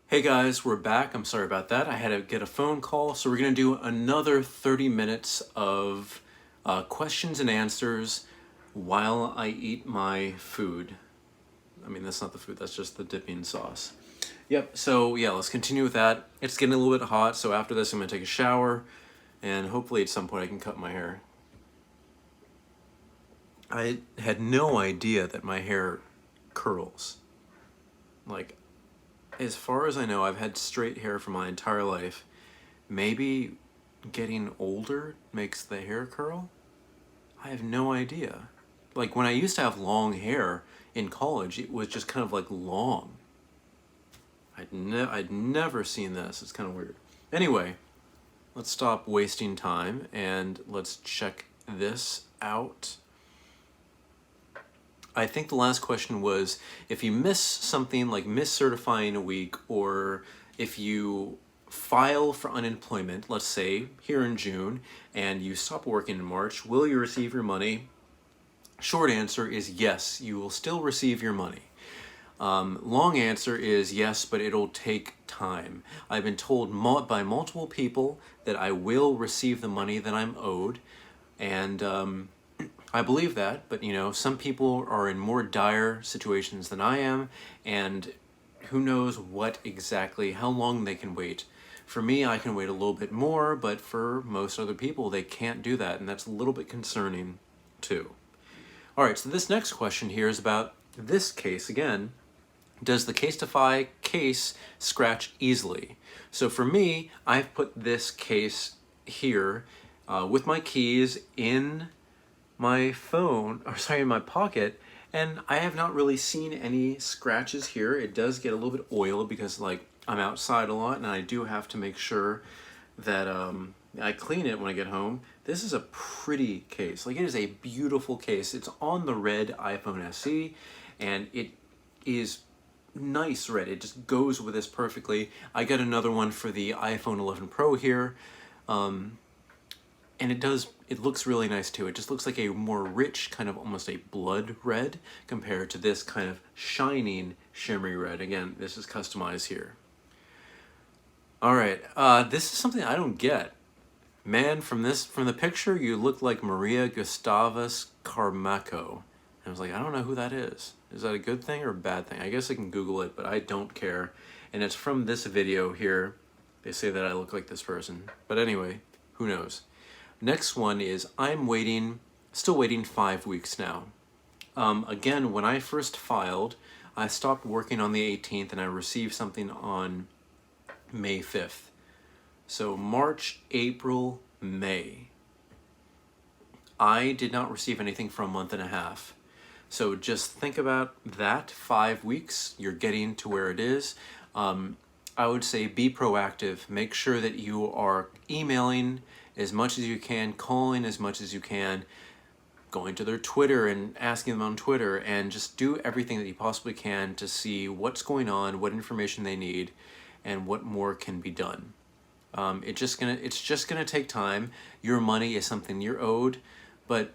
Hey guys, we're back. I'm sorry about that. I had to get a phone call, so we're going to do another 30 minutes of questions and answers while I eat my food. I mean, that's not the food, that's just the dipping sauce. Yep, so yeah, let's continue with that. It's getting a little bit hot, so after this, I'm going to take a shower, and hopefully at some point I can cut my hair. I had no idea that my hair curls. Like, as far as I know, I've had straight hair for my entire life. Maybe getting older makes the hair curl? I have no idea. Like when I used to have long hair in college, it was just kind of like long. I'd never seen this. It's kind of weird. Anyway, let's stop wasting time and let's check this out. I think the last question was if you miss something like miss certifying a week, or if you file for unemployment, let's say here in June, and you stop working in March, will you receive your money? Short answer is yes, you will still receive your money. Long answer is yes, but it'll take time. I've been told by multiple people that I will receive the money that I'm owed, and I believe that, but you know, some people are in more dire situations than I am, and who knows what exactly, how long they can wait. For me, I can wait a little bit more, but for most other people, they can't do that, and that's a little bit concerning too. All right, so this next question here is about this case again. Does the Casetify case scratch easily? So for me, I've put this case here with my keys in my phone, or sorry, in my pocket, and I have not really seen any scratches here. It does get a little bit oily because like I'm outside a lot and I do have to make sure that I clean it when I get home. This is a pretty case. Like, it is a beautiful case. It's on the red iPhone SE, and it is nice red. It just goes with this perfectly. I got another one for the iPhone 11 Pro here, and it looks really nice too. It just looks like a more rich, kind of almost a blood red compared to this kind of shining, shimmery red. Again, this is customized here. All right, this is something I don't get. Man, from the picture, you look like Maria Gustavus Carmaco. And I was like, I don't know who that is. Is that a good thing or a bad thing? I guess I can Google it, but I don't care. And it's from this video here. They say that I look like this person. But anyway, who knows? Next one is still waiting 5 weeks now. Again, when I first filed, I stopped working on the 18th and I received something on May 5th. So March, April, May. I did not receive anything for a month and a half. So just think about that, 5 weeks, you're getting to where it is. I would say be proactive. Make sure that you are emailing as much as you can, calling as much as you can, going to their Twitter and asking them on Twitter, and just do everything that you possibly can to see what's going on, what information they need, and what more can be done. It's just gonna take time. Your money is something you're owed, but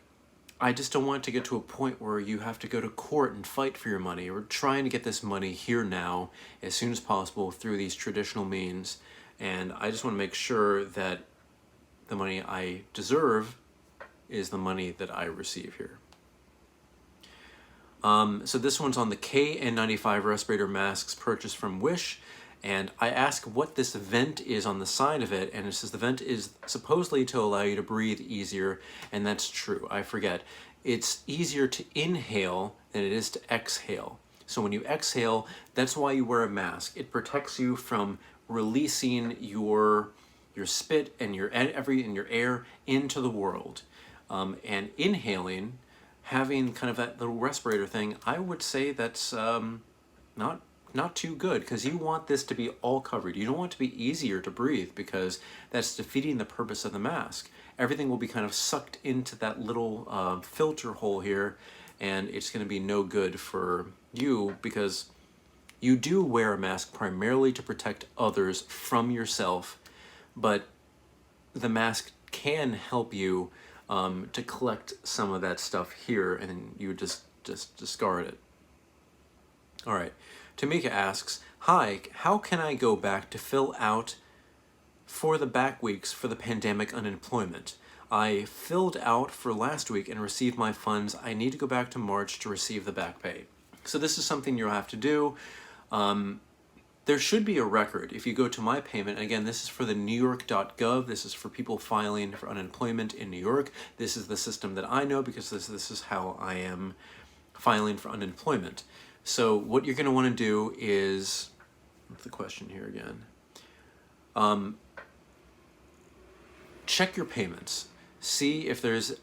I just don't want it to get to a point where you have to go to court and fight for your money. We're trying to get this money here now as soon as possible through these traditional means, and I just want to make sure that the money I deserve is the money that I receive here. So this one's on the KN95 respirator masks purchased from Wish. And I ask what this vent is on the side of it, and it says the vent is supposedly to allow you to breathe easier, and that's true. I forget. It's easier to inhale than it is to exhale. So when you exhale, that's why you wear a mask. It protects you from releasing your spit and your air into the world. And inhaling, having kind of that little respirator thing, I would say that's not too good, because you want this to be all covered. You don't want it to be easier to breathe, because that's defeating the purpose of the mask. Everything will be kind of sucked into that little filter hole here, and it's going to be no good for you, because you do wear a mask primarily to protect others from yourself, but the mask can help you to collect some of that stuff here, and you just discard it. All right. Tamika asks, Hi, how can I go back to fill out for the back weeks for the pandemic unemployment? I filled out for last week and received my funds. I need to go back to March to receive the back pay. So this is something you'll have to do. There should be a record. If you go to My Payment, again, this is for the newyork.gov. This is for people filing for unemployment in New York. This is the system that I know because this is how I am filing for unemployment. So what you're going to want to do is, what's the question here again? Check your payments. See if there's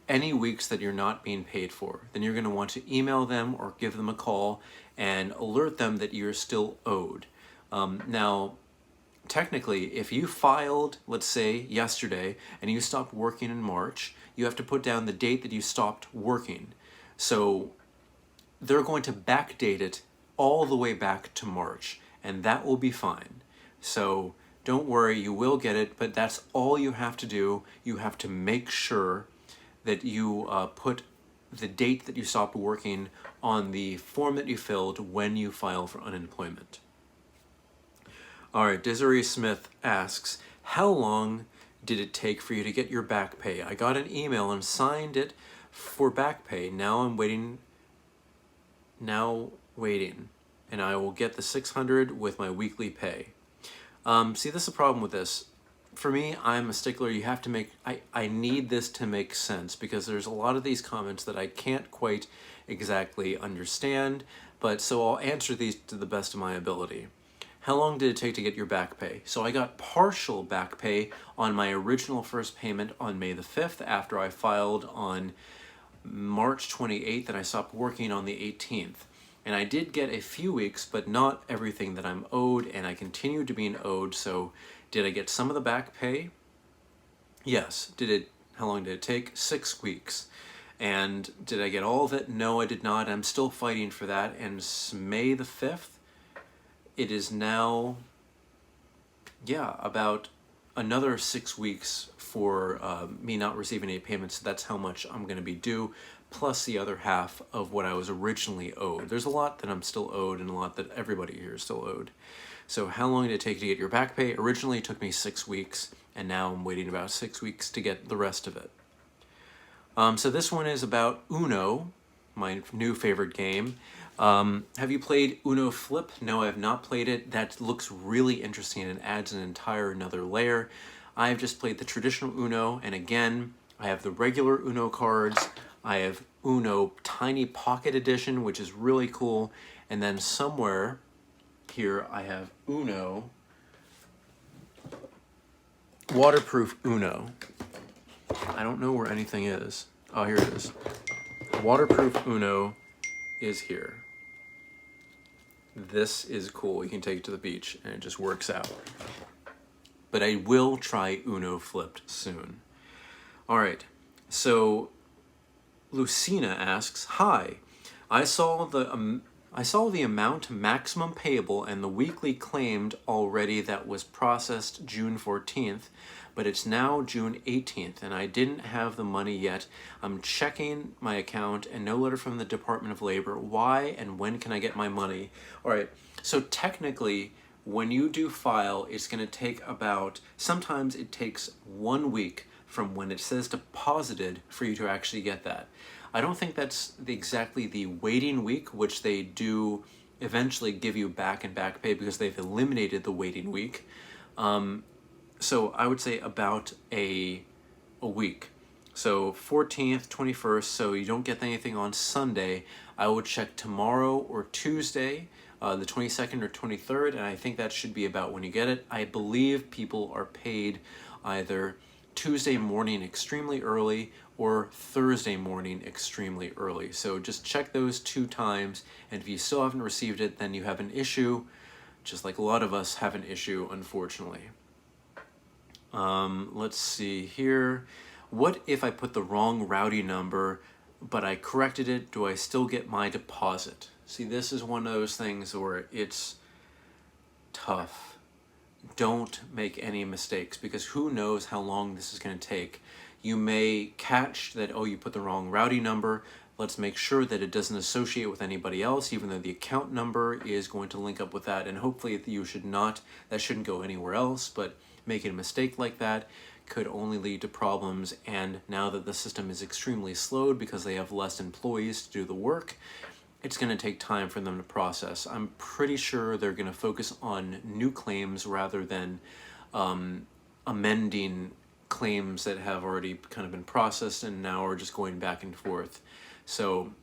any weeks that you're not being paid for. Then you're going to want to email them or give them a call and alert them that you're still owed. Now, technically, if you filed, let's say, yesterday, and you stopped working in March, you have to put down the date that you stopped working. So they're going to backdate it all the way back to March, and that will be fine. So don't worry, you will get it, but that's all you have to do. You have to make sure that you put the date that you stopped working on the form that you filled when you file for unemployment. All right, Desiree Smith asks, how long did it take for you to get your back pay? I got an email and signed it for back pay. Now I'm waiting, and I will get the $600 with my weekly pay. See, this is a problem with this. For me, I'm a stickler. You have to make, I need this to make sense because there's a lot of these comments that I can't quite exactly understand, but so I'll answer these to the best of my ability. How long did it take to get your back pay? So I got partial back pay on my original first payment on May the 5th after I filed on March 28th and I stopped working on the 18th. And I did get a few weeks, but not everything that I'm owed, and I continue to be owed. So did I get some of the back pay? Yes. How long did it take? 6 weeks. And did I get all of it? No, I did not. I'm still fighting for that. And May the 5th, it is now, about another 6 weeks for me not receiving any payments. So that's how much I'm going to be due, plus the other half of what I was originally owed. There's a lot that I'm still owed and a lot that everybody here is still owed. So how long did it take to get your back pay? Originally it took me 6 weeks, and now I'm waiting about 6 weeks to get the rest of it. So this one is about Uno, my new favorite game. Have you played Uno Flip? No, I have not played it. That looks really interesting and adds an entire another layer. I've just played the traditional Uno, and again, I have the regular Uno cards. I have Uno Tiny Pocket Edition, which is really cool. And then somewhere here, I have Uno Waterproof Uno. I don't know where anything is. Oh, here it is. Waterproof Uno is here. This is cool. You can take it to the beach and it just works out. But I will try Uno Flipped soon. All right, so Lucina asks, hi, I saw the amount maximum payable and the weekly claimed already that was processed June 14th, but it's now June 18th and I didn't have the money yet. I'm checking my account and no letter from the Department of Labor. Why and when can I get my money? All right, so technically when you do file, it's going to take sometimes it takes 1 week from when it says deposited for you to actually get that. I don't think that's exactly the waiting week, which they do eventually give you back and back pay because they've eliminated the waiting week. So I would say about a week. So 14th, 21st, so you don't get anything on Sunday. I would check tomorrow or Tuesday, the 22nd or 23rd, and I think that should be about when you get it. I believe people are paid either Tuesday morning extremely early or Thursday morning extremely early. So just check those 2 times, and if you still haven't received it, then you have an issue, just like a lot of us have an issue, unfortunately. Let's see here. What if I put the wrong routing number, but I corrected it? Do I still get my deposit? See, this is one of those things where it's tough. Don't make any mistakes because who knows how long this is going to take. You may catch that, oh, you put the wrong routing number, Let's make sure that it doesn't associate with anybody else, even though the account number is going to link up with that. And hopefully that shouldn't go anywhere else, but making a mistake like that could only lead to problems. And now that the system is extremely slowed because they have less employees to do the work, it's going to take time for them to process. I'm pretty sure they're going to focus on new claims rather than amending claims that have already kind of been processed and now are just going back and forth. So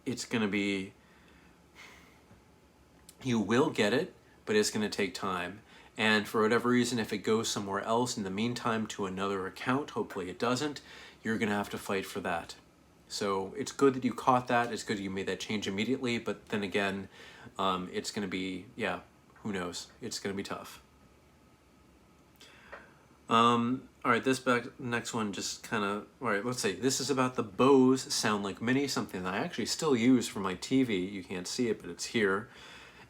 it's going to be, you will get it, but it's going to take time. And for whatever reason, if it goes somewhere else in the meantime to another account, hopefully it doesn't, you're going to have to fight for that. So it's good that you caught that. It's good you made that change immediately. But then again, it's going to be, yeah, who knows? It's going to be tough. All right, next one just kind of, all right, let's say this is about the Bose SoundLink Mini, something that I actually still use for my TV. You can't see it, but it's here.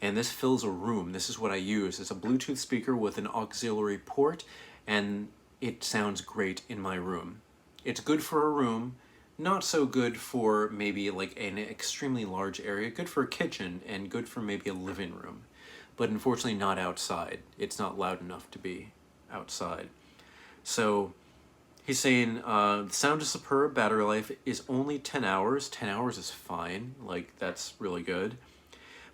And this fills a room. This is what I use. It's a Bluetooth speaker with an auxiliary port, and it sounds great in my room. It's good for a room, not so good for maybe like an extremely large area, good for a kitchen, and good for maybe a living room. But unfortunately not outside. It's not loud enough to be outside. So he's saying the sound is superb, battery life is only 10 hours. 10 hours is fine, like that's really good.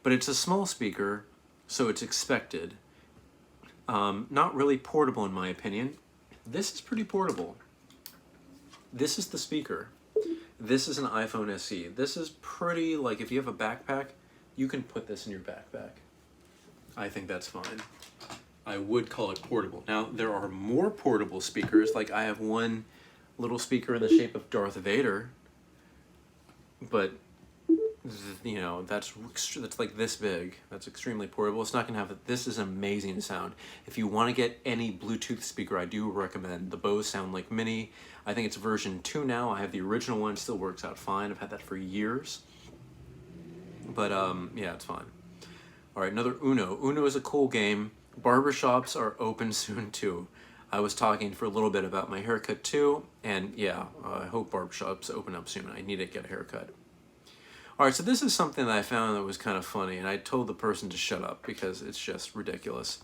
But it's a small speaker, so it's expected. Not really portable in my opinion. This is pretty portable. This is the speaker. This is an iPhone SE. This is pretty, like if you have a backpack, you can put this in your backpack. I think that's fine. I would call it portable. Now, there are more portable speakers, like I have one little speaker in the shape of Darth Vader, but you know, that's like this big. That's extremely portable. It's not going to have, this is amazing sound. If you want to get any Bluetooth speaker, I do recommend the Bose SoundLink Mini. I think it's version 2 now. I have the original one, still works out fine. I've had that for years. But yeah, it's fine. All right, another Uno. Uno is a cool game. Barbershops are open soon too. I was talking for a little bit about my haircut too, and yeah, I hope barbershops open up soon. I need to get a haircut. All right, so this is something that I found that was kind of funny, and I told the person to shut up because it's just ridiculous.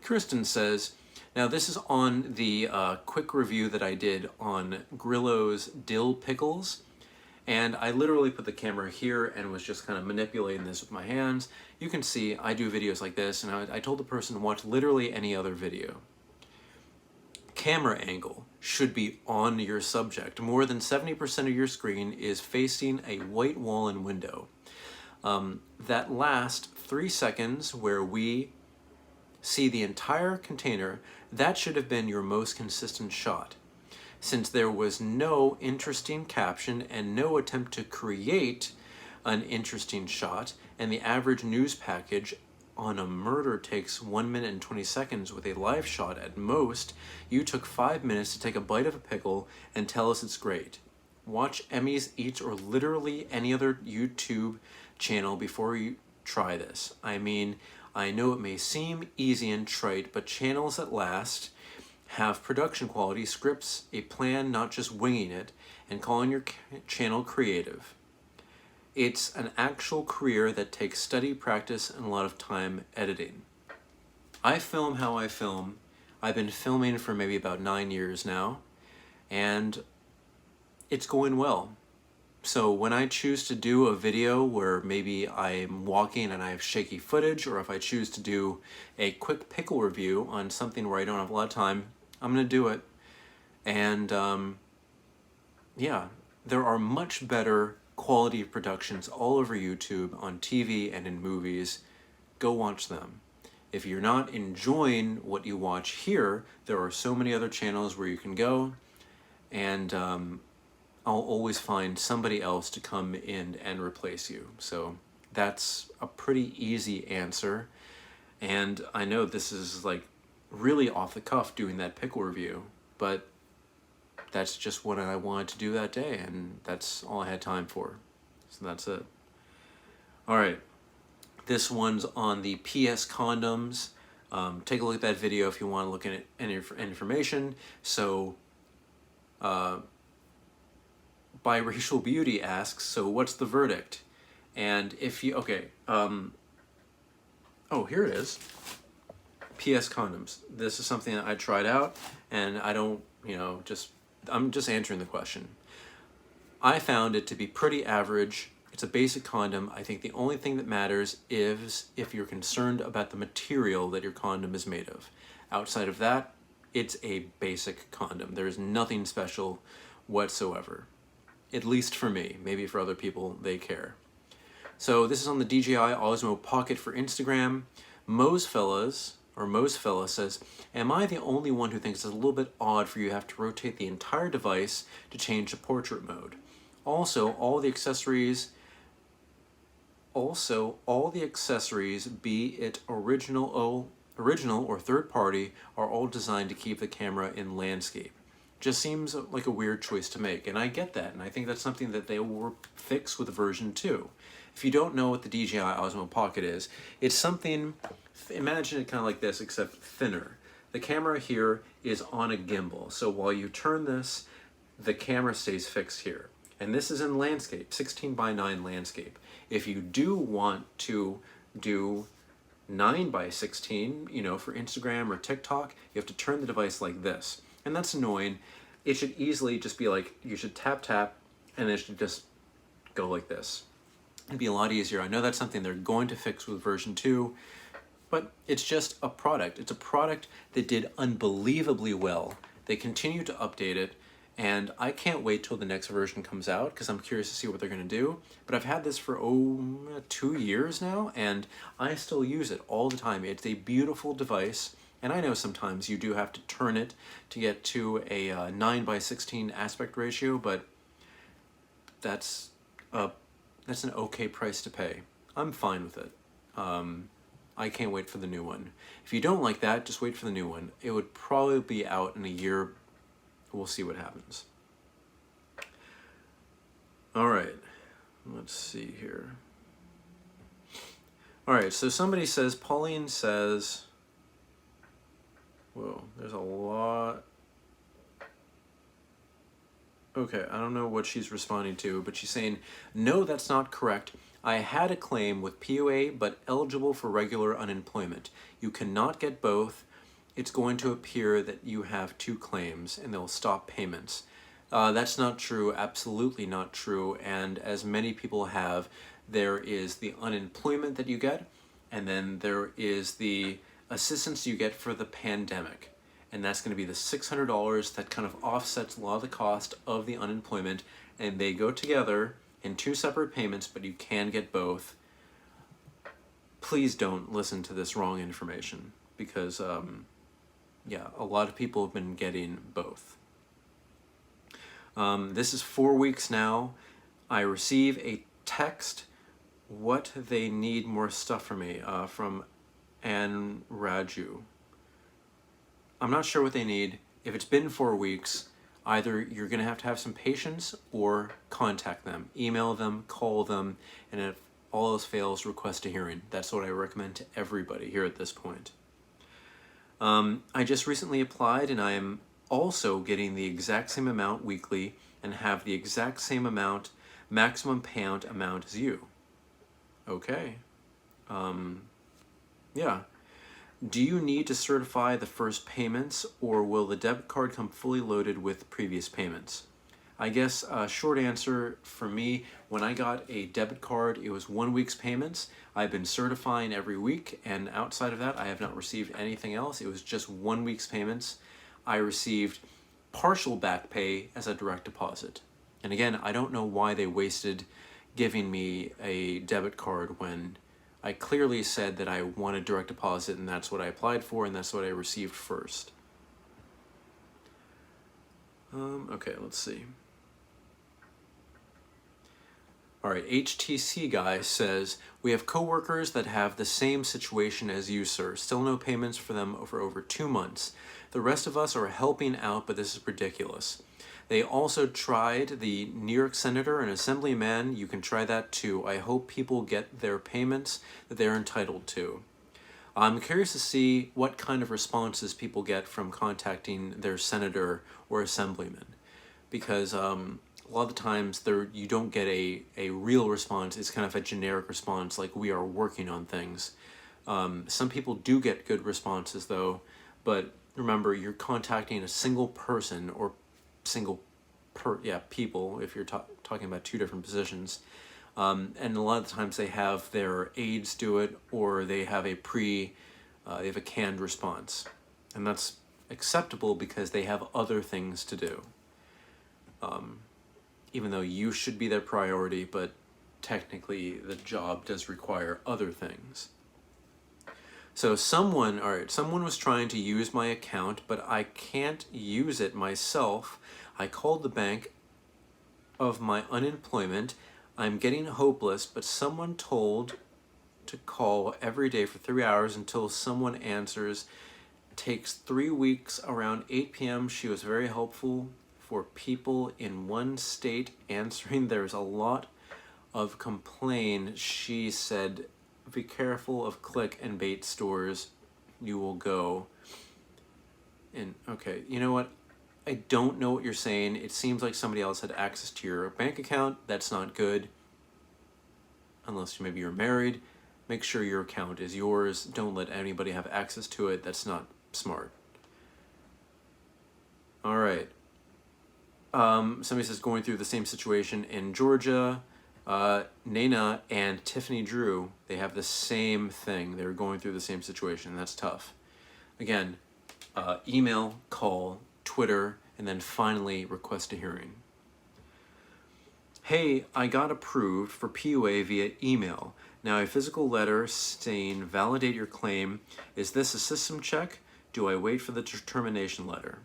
Kristen says, now this is on the quick review that I did on Grillo's dill pickles, and I literally put the camera here and was just kind of manipulating this with my hands. You can see I do videos like this, and I told the person to watch literally any other video. Camera angle should be on your subject. More than 70% of your screen is facing a white wall and window. That last 3 seconds where we see the entire container, that should have been your most consistent shot. Since there was no interesting caption and no attempt to create an interesting shot, and the average news package on a murder takes 1 minute and 20 seconds with a live shot at most, you took 5 minutes to take a bite of a pickle and tell us it's great. Watch Emmy's Eats or literally any other YouTube channel before you try this. I mean, I know it may seem easy and trite, but channels that last have production quality, scripts, a plan, not just winging it, and calling your channel creative. It's an actual career that takes study, practice, and a lot of time editing. I film how I film. I've been filming for maybe about 9 years now, and it's going well. So when I choose to do a video where maybe I'm walking and I have shaky footage, or if I choose to do a quick pickle review on something where I don't have a lot of time, I'm going to do it. And yeah, there are much better quality productions all over YouTube, on TV, and in movies. Go watch them. If you're not enjoying what you watch here, there are so many other channels where you can go, and I'll always find somebody else to come in and replace you. So that's a pretty easy answer. And I know this is like really off the cuff doing that pickle review, but that's just what I wanted to do that day, and that's all I had time for. So that's it. All right. This one's on the PS condoms. Take a look at that video if you want to look at any information. So Biracial Beauty asks, so what's the verdict? And if you, okay, oh, here it is. PS condoms. This is something that I tried out, and I don't, I'm just answering the question. I found it to be pretty average. It's a basic condom. I think the only thing that matters is if you're concerned about the material that your condom is made of. Outside of that, it's a basic condom. There's nothing special whatsoever. At least for me. Maybe for other people, they care. So this is on the DJI Osmo Pocket for Instagram. Mo's Fella says, am I the only one who thinks it's a little bit odd for you to have to rotate the entire device to change to portrait mode? Also, all the accessories, be it original or third party, are all designed to keep the camera in landscape. Just seems like a weird choice to make, and I get that, and I think that's something that they will fix with version 2. If you don't know what the DJI Osmo Pocket is, it's something, imagine it kind of like this, except thinner. The camera here is on a gimbal, so while you turn this, the camera stays fixed here. And this is in landscape, 16:9 landscape. If you do want to do 9:16, for Instagram or TikTok, you have to turn the device like this. And that's annoying. It should easily just be like, you should tap, and it should just go like this. It'd be a lot easier. I know that's something they're going to fix with version 2, but it's just a product. It's a product that did unbelievably well. They continue to update it, and I can't wait till the next version comes out because I'm curious to see what they're going to do. But I've had this for 2 years now, and I still use it all the time. It's a beautiful device. And I know sometimes you do have to turn it to get to a 9:16 aspect ratio, but that's an okay price to pay. I'm fine with it. I can't wait for the new one. If you don't like that, just wait for the new one. It would probably be out in a year. We'll see what happens. All right, let's see here. All right, so Pauline says, whoa, there's a lot. Okay, I don't know what she's responding to, but she's saying, no, that's not correct. I had a claim with POA, but eligible for regular unemployment. You cannot get both. It's going to appear that you have 2 claims, and they'll stop payments. That's not true, absolutely not true, and as many people have, there is the unemployment that you get, and then there is the assistance you get for the pandemic. And that's going to be the $600 that kind of offsets a lot of the cost of the unemployment, and they go together in 2 separate payments, but you can get both. Please don't listen to this wrong information, because yeah, a lot of people have been getting both. This is 4 weeks now. I receive a text what they need more stuff from me from Ann Raju. I'm not sure what they need. If it's been 4 weeks, either you're going to have some patience or contact them. Email them, call them, and if all else fails, request a hearing. That's what I recommend to everybody here at this point. I just recently applied, and I am also getting the exact same amount weekly and have the exact same amount, maximum payout amount as you. Okay. Yeah. Do you need to certify the first payments, or will the debit card come fully loaded with previous payments? I guess a short answer for me, when I got a debit card, it was 1 week's payments. I've been certifying every week, and outside of that, I have not received anything else. It was just 1 week's payments. I received partial back pay as a direct deposit. And again, I don't know why they wasted giving me a debit card when I clearly said that I wanted direct deposit, and that's what I applied for, and that's what I received first. Okay, let's see. All right, HTC guy says, we have coworkers that have the same situation as you, sir. Still no payments for them for over 2 months. The rest of us are helping out, but this is ridiculous. They also tried the New York Senator and Assemblyman. You can try that too. I hope people get their payments that they're entitled to. I'm curious to see what kind of responses people get from contacting their senator or assemblyman, because a lot of the times you don't get a real response. It's kind of a generic response, like we are working on things. Some people do get good responses though, but remember, you're contacting a single person or people if you're talking about two different positions. And a lot of the times they have their aides do it, or they have a canned response. And that's acceptable because they have other things to do. Even though you should be their priority, but technically the job does require other things. So someone was trying to use my account, but I can't use it myself. I called the bank of my unemployment. I'm getting hopeless, but someone told to call every day for 3 hours until someone answers. Takes 3 weeks around 8 p.m. She was very helpful for people in one state answering. There's a lot of complaint. She said, be careful of click and bait stores. You will go. And okay, you know what? I don't know what you're saying. It seems like somebody else had access to your bank account. That's not good. Unless maybe you're married. Make sure your account is yours. Don't let anybody have access to it. That's not smart. All right. Somebody says going through the same situation in Georgia. Nana and Tiffany Drew, they have the same thing. They're going through the same situation, and that's tough. Again, email, call, Twitter, and then finally request a hearing. Hey, I got approved for PUA via email. Now a physical letter saying validate your claim. Is this a system check? Do I wait for the determination letter?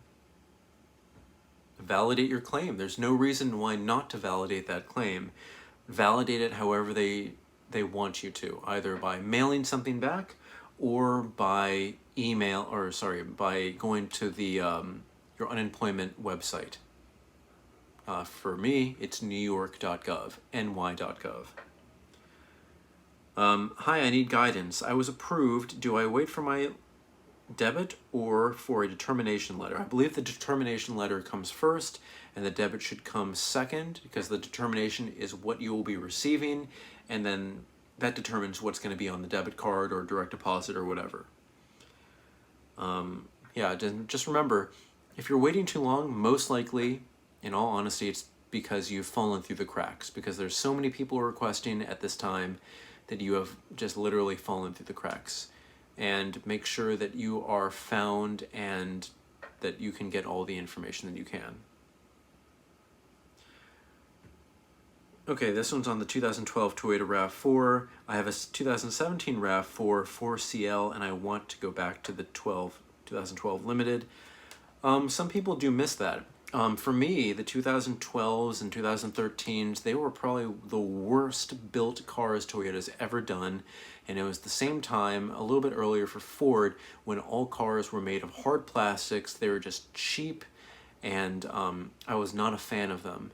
Validate your claim. There's no reason why not to validate that claim. Validate it however they want you to, either by mailing something back or by by going to the your unemployment website. For me, it's newyork.gov, ny.gov. Hi, I need guidance. I was approved. Do I wait for my debit or for a determination letter? I believe the determination letter comes first and the debit should come second, because the determination is what you will be receiving, and then that determines what's going to be on the debit card or direct deposit or whatever. Just remember, if you're waiting too long, most likely, in all honesty, it's because you've fallen through the cracks, because there's so many people requesting at this time that you have just literally fallen through the cracks. And make sure that you are found and that you can get all the information that you can. Okay, this one's on the 2012 Toyota RAV4. I have a 2017 RAV4 4CL, and I want to go back to the 2012 Limited. Some people do miss that. For me, the 2012s and 2013s, they were probably the worst built cars Toyota's ever done. And it was the same time, a little bit earlier for Ford, when all cars were made of hard plastics. They were just cheap, and I was not a fan of them.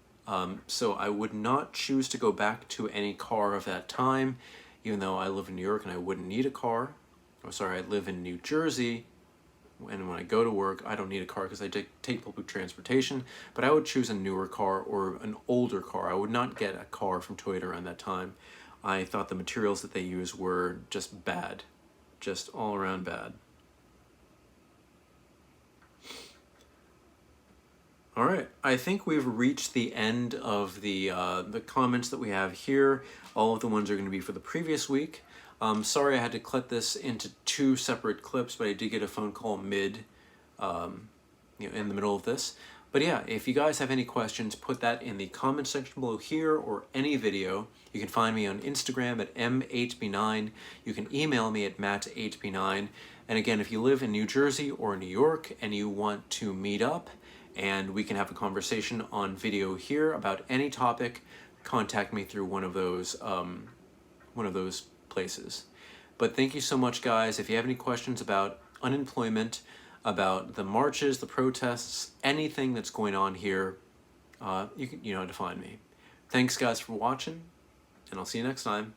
So I would not choose to go back to any car of that time, even though I live in New York and I wouldn't need a car. I live in New Jersey, and when I go to work, I don't need a car because I take public transportation, but I would choose a newer car or an older car. I would not get a car from Toyota around that time. I thought the materials that they used were just bad, just all around bad. All right, I think we've reached the end of the comments that we have here. All of the ones are going to be for the previous week. Sorry I had to clip this into 2 separate clips, but I did get a phone call in the middle of this. But yeah, if you guys have any questions, put that in the comment section below here or any video. You can find me on Instagram at m8b9. You can email me at matt8b9. And again, if you live in New Jersey or New York and you want to meet up and we can have a conversation on video here about any topic, contact me through one of those places. But thank you so much, guys. If you have any questions about unemployment, about the marches, the protests, anything that's going on here, you know how to find me. Thanks, guys, for watching, and I'll see you next time.